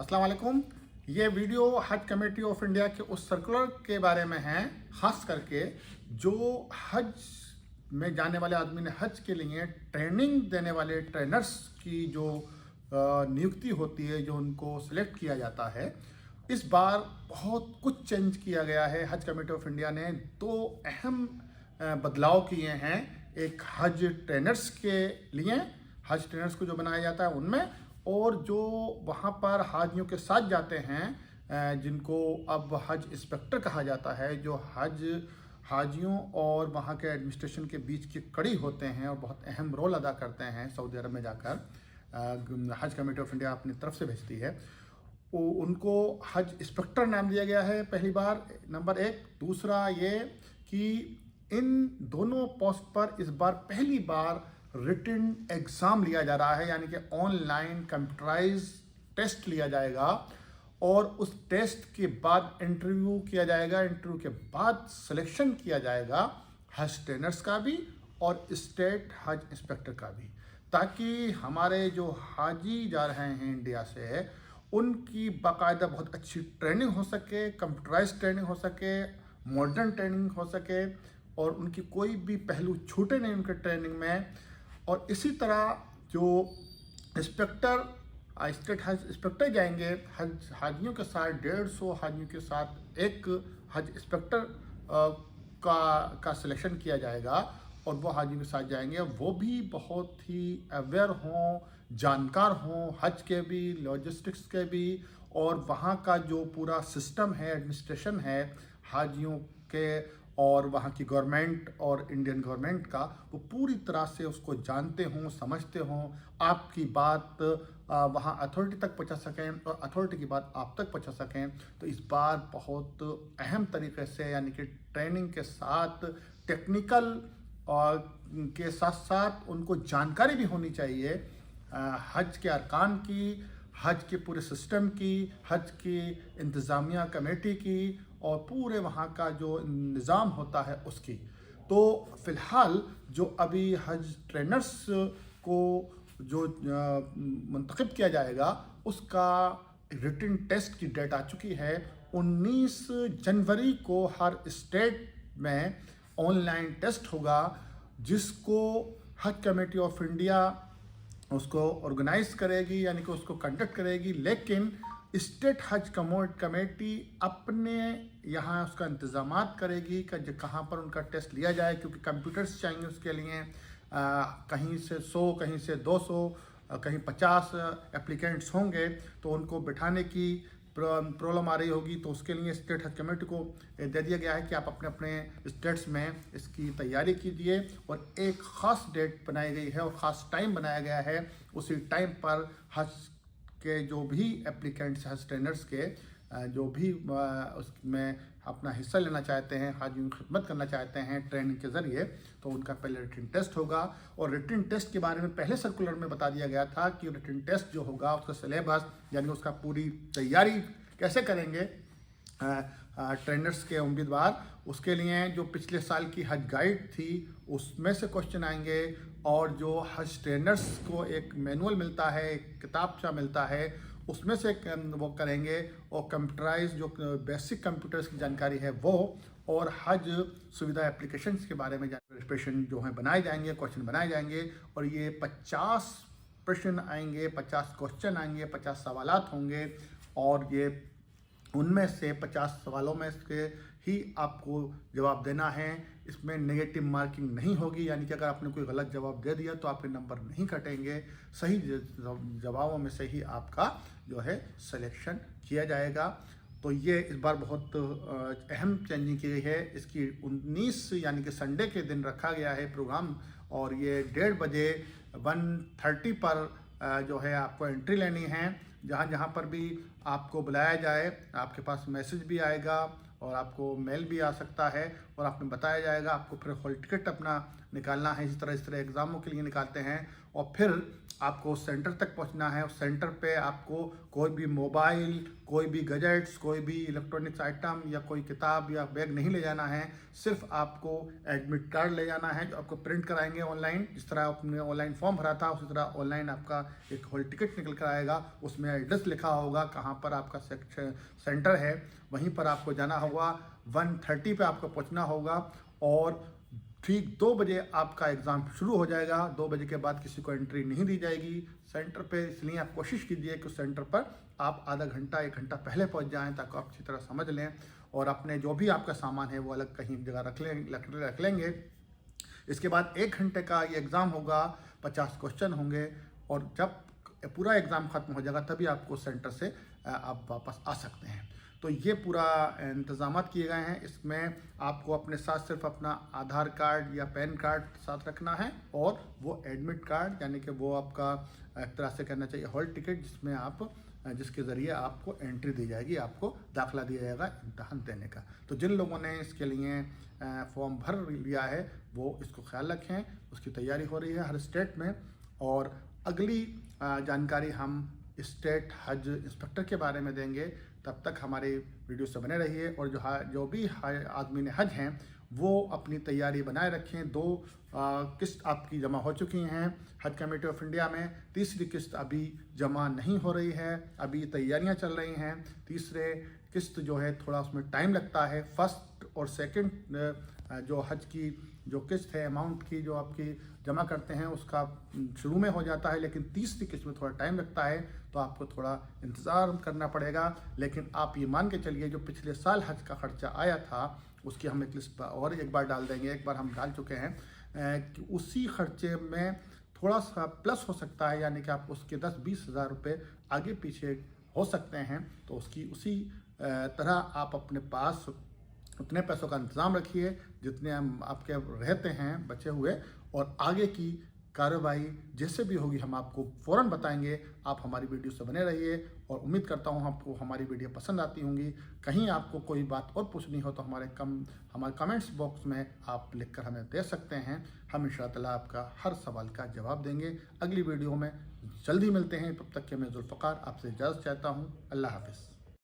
अस्सलाम वालेकुम। ये वीडियो हज कमेटी ऑफ इंडिया के उस सर्कुलर के बारे में है, ख़ास करके जो हज में जाने वाले आदमी ने हज के लिए ट्रेनिंग देने वाले ट्रेनर्स की जो नियुक्ति होती है, जो उनको सिलेक्ट किया जाता है। इस बार बहुत कुछ चेंज किया गया है। हज कमेटी ऑफ इंडिया ने दो अहम बदलाव किए हैं। एक हज ट्रेनर्स के लिए, हज ट्रेनर्स को जो बनाया जाता है उनमें, और जो वहाँ पर हाजियों के साथ जाते हैं जिनको अब हज इंस्पेक्टर कहा जाता है, जो हाजियों और वहाँ के एडमिनिस्ट्रेशन के बीच की कड़ी होते हैं और बहुत अहम रोल अदा करते हैं। सऊदी अरब में जाकर हज कमेटी ऑफ इंडिया अपनी तरफ से भेजती है। उनको हज इंस्पेक्टर नाम दिया गया है पहली बार, नंबर एक। दूसरा ये कि इन दोनों पोस्ट पर इस बार पहली बार रिटन एग्ज़ाम लिया जा रहा है, यानी कि ऑनलाइन कंप्यूटराइज टेस्ट लिया जाएगा और उस टेस्ट के बाद इंटरव्यू किया जाएगा। इंटरव्यू के बाद सिलेक्शन किया जाएगा हज ट्रेनर्स का भी और स्टेट हज इंस्पेक्टर का भी, ताकि हमारे जो हाजी जा रहे हैं इंडिया से, उनकी बाकायदा बहुत अच्छी ट्रेनिंग हो सके, कंप्यूटराइज ट्रेनिंग हो सके, मॉडर्न ट्रेनिंग हो सके और उनकी कोई भी पहलू छूटे नहीं उनके ट्रेनिंग में। और इसी तरह जो इंस्पेक्टर, स्टेट हज इंस्पेक्टर जाएंगे हाजियों के साथ, 150 हाजियों के साथ एक हज इंस्पेक्टर का सिलेक्शन किया जाएगा और वो हाजियों के साथ जाएंगे। वो भी बहुत ही अवेयर हों, जानकार हों हज के भी, लॉजिस्टिक्स के भी, और वहाँ का जो पूरा सिस्टम है, एडमिनिस्ट्रेशन है हाजियों के और वहाँ की गवर्नमेंट और इंडियन गवर्नमेंट का, वो पूरी तरह से उसको जानते हों, समझते हों। आपकी बात वहाँ अथॉरिटी तक पहुँचा सकें और अथॉरिटी की बात आप तक पहुँचा सकें। तो इस बार बहुत अहम तरीके से, यानी कि ट्रेनिंग के साथ टेक्निकल और के साथ साथ उनको जानकारी भी होनी चाहिए हज के अरकान की, हज के पूरे सिस्टम की, हज की इंतज़ामिया कमेटी की और पूरे वहाँ का जो निज़ाम होता है उसकी। तो फ़िलहाल जो अभी हज ट्रेनर्स को जो मुंतखब किया जाएगा, उसका रिटन टेस्ट की डेट आ चुकी है। 19 जनवरी को हर स्टेट में ऑनलाइन टेस्ट होगा, जिसको हज कमेटी ऑफ इंडिया उसको ऑर्गेनाइज करेगी, यानी कि उसको कंडक्ट करेगी। लेकिन स्टेट हज कमेटी अपने यहाँ उसका इंतज़ामात करेगी कि कहाँ पर उनका टेस्ट लिया जाए, क्योंकि कंप्यूटर्स चाहिए उसके लिए। कहीं से 100, कहीं से 200, कहीं 50 एप्लीकेंट्स होंगे, तो उनको बिठाने की प्रॉब्लम आ रही होगी। तो उसके लिए स्टेट हज कमेटी को दे दिया गया है कि आप अपने अपने स्टेट्स में इसकी तैयारी कीजिए और एक ख़ास डेट बनाई गई है और ख़ास टाइम बनाया गया है। उसी टाइम पर हज के जो भी एप्लीकेंट्स, हज ट्रेनर्स के जो भी उसमें अपना हिस्सा लेना चाहते हैं, हाजियों की खिदमत करना चाहते हैं ट्रेनिंग के ज़रिए, तो उनका पहले रिटन टेस्ट होगा। और रिटन टेस्ट के बारे में पहले सर्कुलर में बता दिया गया था कि रिटन टेस्ट जो होगा उसका सिलेबस, यानी उसका पूरी तैयारी कैसे करेंगे ट्रेनर्स के उम्मीदवार, उसके लिए जो पिछले साल की हज गाइड थी उसमें से क्वेश्चन आएंगे। और जो हज ट्रेनर्स को एक मैनुअल मिलता है, एक किताबचा मिलता है, उसमें से वो करेंगे। और कंप्यूटराइज जो बेसिक कंप्यूटर्स की जानकारी है वो, और हज सुविधा एप्लीकेशंस के बारे में प्रश्न जो हैं बनाए जाएंगे, क्वेश्चन बनाए जाएंगे। और ये 50 प्रश्न आएंगे, 50 क्वेश्चन आएंगे, 50 सवालात होंगे। और ये उनमें से 50 सवालों में से ही आपको जवाब देना है। इसमें नेगेटिव मार्किंग नहीं होगी, यानी कि अगर आपने कोई गलत जवाब दे दिया तो आपके नंबर नहीं कटेंगे। सही जवाबों में से ही आपका जो है सिलेक्शन किया जाएगा। तो ये इस बार बहुत अहम चेंजिंग की गई है। इसकी 19 यानी कि संडे के दिन रखा गया है प्रोग्राम, और ये 1:30 बजे 1:30 पर जो है आपको एंट्री लेनी है। जहाँ जहाँ पर भी आपको बुलाया जाए, आपके पास मैसेज भी आएगा और आपको मेल भी आ सकता है और आपको बताया जाएगा। आपको फिर हॉल टिकट अपना निकालना है, इस तरह एग्ज़ामों के लिए निकालते हैं। और फिर आपको सेंटर तक पहुंचना है। उस सेंटर पे आपको कोई भी मोबाइल, कोई भी गैजेट्स, कोई भी इलेक्ट्रॉनिक्स आइटम या कोई किताब या बैग नहीं ले जाना है। सिर्फ आपको एडमिट कार्ड ले जाना है जो आपको प्रिंट कराएंगे ऑनलाइन। जिस तरह आपने ऑनलाइन फॉर्म भरा था उसी तरह ऑनलाइन आपका एक हॉल टिकट निकल कर आएगा। उसमें एड्रेस लिखा होगा कहाँ पर आपका सेंटर है, वहीं पर आपको जाना होगा। 1:30 पे आपको पहुँचना होगा और ठीक 2 बजे आपका एग्ज़ाम शुरू हो जाएगा। 2 बजे के बाद किसी को एंट्री नहीं दी जाएगी सेंटर पे। इसलिए आप कोशिश कीजिए कि उस सेंटर पर आप आधा घंटा 1 घंटा पहले पहुंच जाएं ताकि आप अच्छी तरह समझ लें और अपने जो भी आपका सामान है वो अलग कहीं जगह रख लेंगे। इसके बाद 1 घंटे का ये एग्ज़ाम होगा, 50 क्वेश्चन होंगे और जब पूरा एग्ज़ाम ख़त्म हो जाएगा तभी आपको सेंटर से आप वापस आ सकते हैं। तो ये पूरा इंतज़ाम किए गए हैं। इसमें आपको अपने साथ सिर्फ अपना आधार कार्ड या पैन कार्ड साथ रखना है और वो एडमिट कार्ड, यानी कि वो आपका एक तरह से कहना चाहिए हॉल टिकट, जिसमें आप जिसके ज़रिए आपको एंट्री दी जाएगी, आपको दाखिला दिया जाएगा इम्तहान देने का। तो जिन लोगों ने इसके लिए फॉर्म भर लिया है वो इसको ख्याल रखें। उसकी तैयारी हो रही है हर स्टेट में। और अगली जानकारी हम स्टेट हज इंस्पेक्टर के बारे में देंगे। तब तक हमारे वीडियो से बने रहिए और जो भी आदमी हज हैं वो अपनी तैयारी बनाए रखें। 2 किस्त आपकी जमा हो चुकी हैं हज कमेटी ऑफ इंडिया में। तीसरी किस्त अभी जमा नहीं हो रही है, अभी तैयारियां चल रही हैं। तीसरे किस्त जो है थोड़ा उसमें टाइम लगता है। फर्स्ट और सेकंड जो हज की जो किस्त है अमाउंट की जो आपकी जमा करते हैं उसका शुरू में हो जाता है, लेकिन तीसरी किस्त में थोड़ा टाइम लगता है। तो आपको थोड़ा इंतज़ार करना पड़ेगा। लेकिन आप ये मान के चलिए जो पिछले साल हज का खर्चा आया था उसकी हम एक लिस्ट और एक बार डाल देंगे। एक बार हम डाल चुके हैं कि उसी खर्चे में थोड़ा सा प्लस हो सकता है, यानी कि आप उसके 10-20 हज़ार रुपये आगे पीछे हो सकते हैं। तो उसकी उसी तरह आप अपने पास उतने पैसों का इंतज़ाम रखिए जितने हम आपके रहते हैं बचे हुए, और आगे की कार्रवाई जैसे भी होगी हम आपको फ़ौरन बताएंगे। आप हमारी वीडियो से बने रहिए और उम्मीद करता हूँ आपको हमारी वीडियो पसंद आती होंगी। कहीं आपको कोई बात और पूछनी हो तो हमारे कमेंट्स बॉक्स में आप लिखकर हमें दे सकते हैं। हम इंशाअल्लाह ताला आपका हर सवाल का जवाब देंगे। अगली वीडियो में जल्दी मिलते हैं। तब तक के मैं जुल्फ़कार आपसे इजाज़त चाहता हूँ। अल्लाह हाफ़िज़।